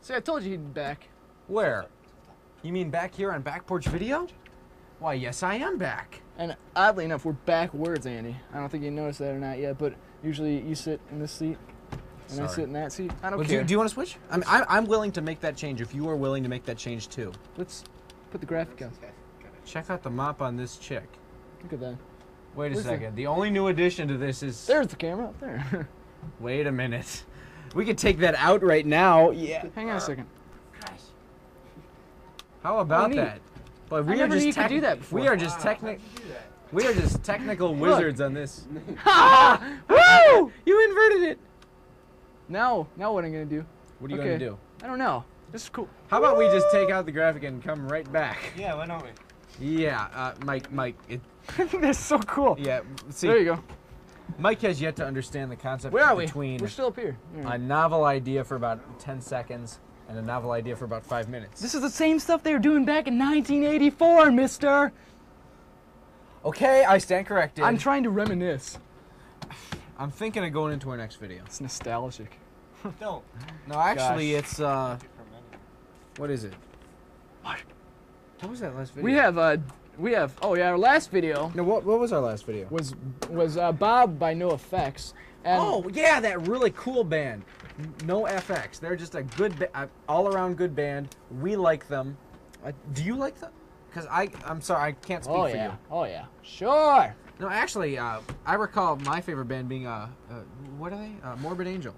See, I told you he'd be back. Where? You mean back here on Back Porch Video? Why, yes, I am back. And oddly enough, we're backwards, Andy. I don't think you noticed that or not yet, but usually you sit in this seat, and I sit in that seat. I don't care. Do you want to switch? I'm willing to make that change if you are willing to make that change too. Let's put the graphic up. Check out the mop on this chick. Look at that. Wait a second. The only new addition to this is... There's the camera up there. Wait a minute. We could take that out right now. Yeah. Hang on a second. How about that? But I never knew you could do that before. We are just technical wizards on this. Woo! You inverted it. Now what I'm gonna do? What are you gonna do? I don't know. This is cool. How about we just take out the graphic and come right back? Yeah, why don't we? Yeah, Mike. I think that's so cool. Yeah. See, there you go. Mike has yet to understand the concept Where are we? between We're still up here. a novel idea for about 10 seconds and a novel idea for about 5 minutes. This is the same stuff they were doing back in 1984, mister. Okay, I stand corrected. I'm trying to reminisce. I'm thinking of going into our next video. It's nostalgic. Don't. No, actually, Gosh. it's what is it? What was that last video? We have. Oh yeah, our last video. No, what was our last video? Was Bob by No Effects. And oh yeah, that really cool band, No FX. They're just a good, all-around good band. We like them. Do you like them? Because I'm sorry, I can't speak for you. Oh yeah. Sure. No, actually, I recall my favorite band being what are they? Morbid Angel.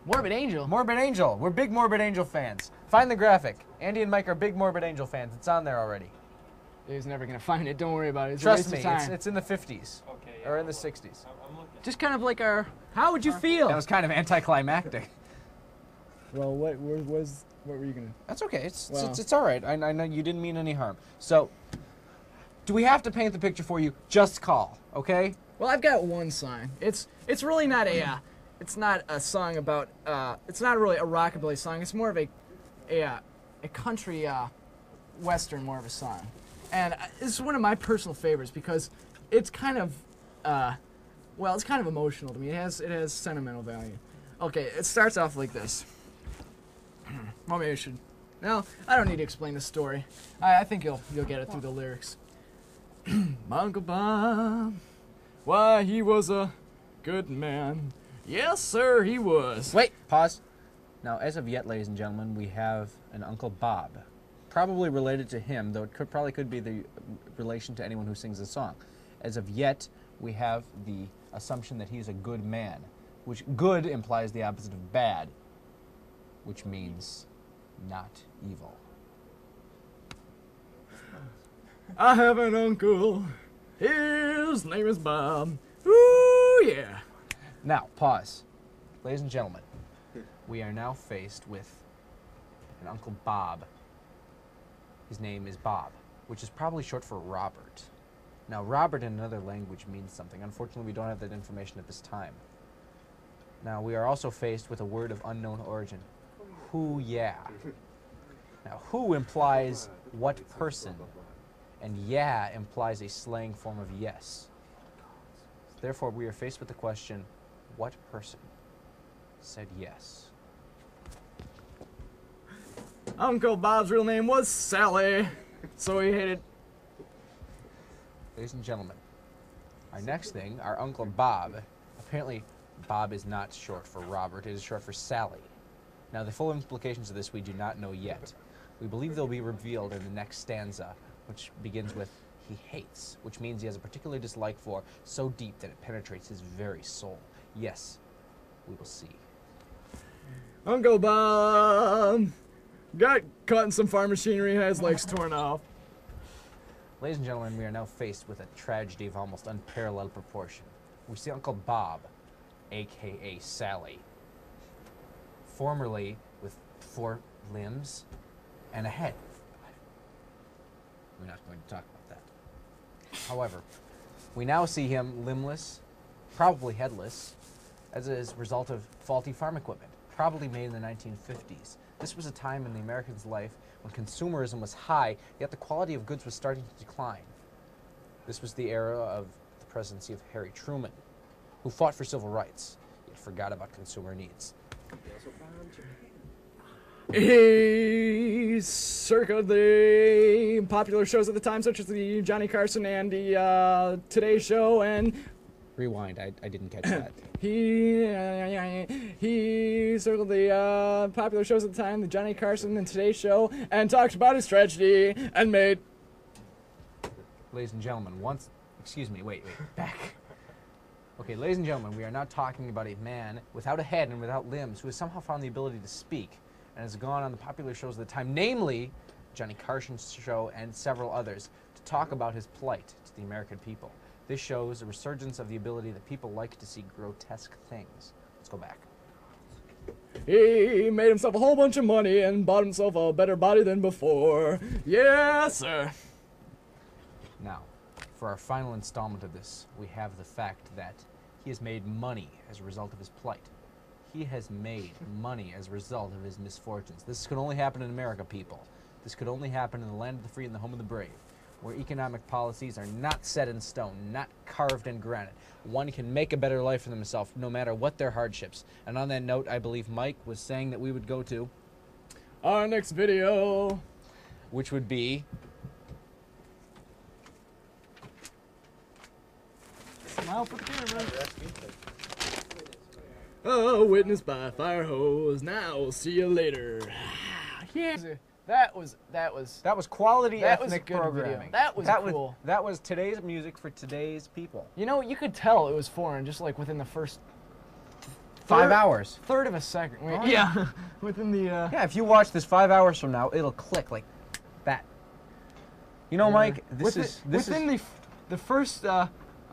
Morbid Angel. Morbid Angel. We're big Morbid Angel fans. Find the graphic. Andy and Mike are big Morbid Angel fans. It's on there already. He's never gonna find it. Don't worry about it. It's Trust a waste me, of time. it's in the 50s. Okay. Yeah, or in the 60s. I'm looking. Just kind of like our. How would you feel? That was kind of anticlimactic. Well, what were you gonna? That's okay. It's Well. it's all right. I know you didn't mean any harm. So, do we have to paint the picture for you? Just call, okay? Well, I've got one song. It's really not a. It's not a song about. It's not really a rockabilly song. It's more of a country western, more of a song, and it's one of my personal favorites because it's kind of. Well, it's kind of emotional to me. It has sentimental value. Okay, it starts off like this. Well, maybe I should. No, I don't need to explain the story. I think you'll get it through the lyrics. My Uncle Bob, why he was a good man. Yes, sir, he was. Wait, pause. Now, as of yet, ladies and gentlemen, we have an Uncle Bob, probably related to him, though it probably could be the relation to anyone who sings the song. As of yet, we have the assumption that he's a good man, which good implies the opposite of bad, which means not evil. I have an uncle. His name is Bob. Ooh, yeah. Now, pause. Ladies and gentlemen, we are now faced with an Uncle Bob. His name is Bob, which is probably short for Robert. Now, Robert in another language means something. Unfortunately, we don't have that information at this time. Now, we are also faced with a word of unknown origin. Who, yeah. Now, who implies what person, and yeah implies a slang form of yes. Therefore, we are faced with the question, what person said yes? Uncle Bob's real name was Sally, so he hated. Ladies and gentlemen, our next thing, our Uncle Bob, apparently Bob is not short for Robert, it is short for Sally. Now, the full implications of this we do not know yet. We believe they'll be revealed in the next stanza, which begins with, he hates, which means he has a particular dislike for, so deep that it penetrates his very soul. Yes, we will see. Uncle Bob got caught in some farm machinery, had his legs torn off. Ladies and gentlemen, we are now faced with a tragedy of almost unparalleled proportion. We see Uncle Bob, a.k.a. Sally, formerly with 4 limbs and a head. We're not going to talk about that. However, we now see him limbless, probably headless, as a result of faulty farm equipment, probably made in the 1950s. This was a time in the American's life when consumerism was high, yet the quality of goods was starting to decline. This was the era of the presidency of Harry Truman, who fought for civil rights, yet forgot about consumer needs. He circled the popular shows at the time, such as the Johnny Carson and the Today Show, and Rewind. I didn't catch that. he circled the popular shows at the time, the Johnny Carson and Today Show, and talked about his tragedy and made. Ladies and gentlemen, excuse me, wait, back. Okay, ladies and gentlemen, we are now talking about a man without a head and without limbs who has somehow found the ability to speak and has gone on the popular shows of the time, namely Johnny Carson's show and several others, to talk about his plight to the American people. This shows a resurgence of the ability that people like to see grotesque things. Let's go back. He made himself a whole bunch of money and bought himself a better body than before. Yes, sir. Now, for our final installment of this, we have the fact that he has made money as a result of his plight. He has made money as a result of his misfortunes. This could only happen in America, people. This could only happen in the land of the free and the home of the brave, where economic policies are not set in stone, not carved in granite. One can make a better life for themselves no matter what their hardships. And on that note, I believe Mike was saying that we would go to our next video, which would be smile for the camera. Oh, witnessed by a fire hose. Now we'll see you later. Yeah. That was quality that was ethnic good programming. Video. That was cool. That was today's music for today's people. You know, you could tell it was foreign just like within the first 5 hours. Third of a second. Oh, yeah. Within the Yeah, if you watch this 5 hours from now, it'll click like that. You know, Mike, within the first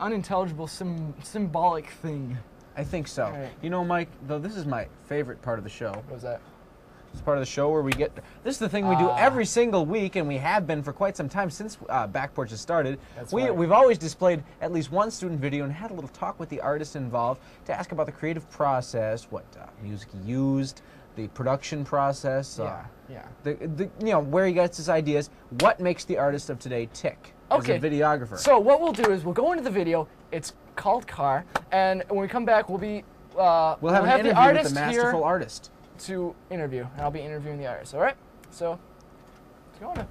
unintelligible symbolic thing. I think so. Right. You know, Mike, though this is my favorite part of the show. What was that? It's part of the show where we get. This is the thing we do every single week, and we have been for quite some time since Back Porch has started. We've always displayed at least one student video and had a little talk with the artist involved to ask about the creative process, what music he used, the production process, where he gets his ideas, what makes the artist of today tick as a videographer. So what we'll do is we'll go into the video. It's called Car, and when we come back, we'll be we'll have an interview the artist with the masterful artist to interview, and I'll be interviewing the artist. All right? So let's go on.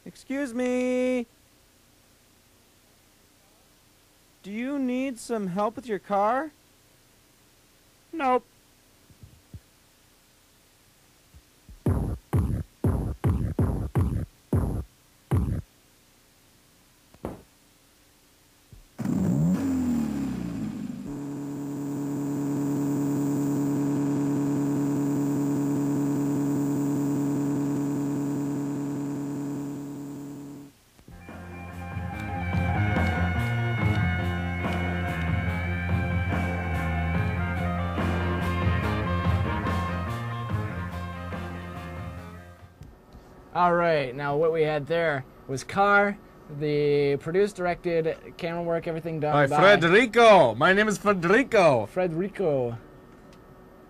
Excuse me. Do you need some help with your car? Nope. All right, now what we had there was Car, the produced, directed, camera work, everything done by Federico. My name is Federico. Federico.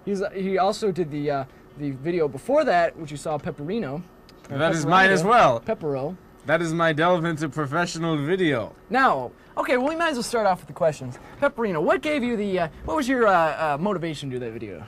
He also did the video before that, which you saw, Pepperino. That is mine as well. Peppero. That is my delve into professional video. Now, okay, well, we might as well start off with the questions. Pepperino, what gave you the, what was your motivation to do that video?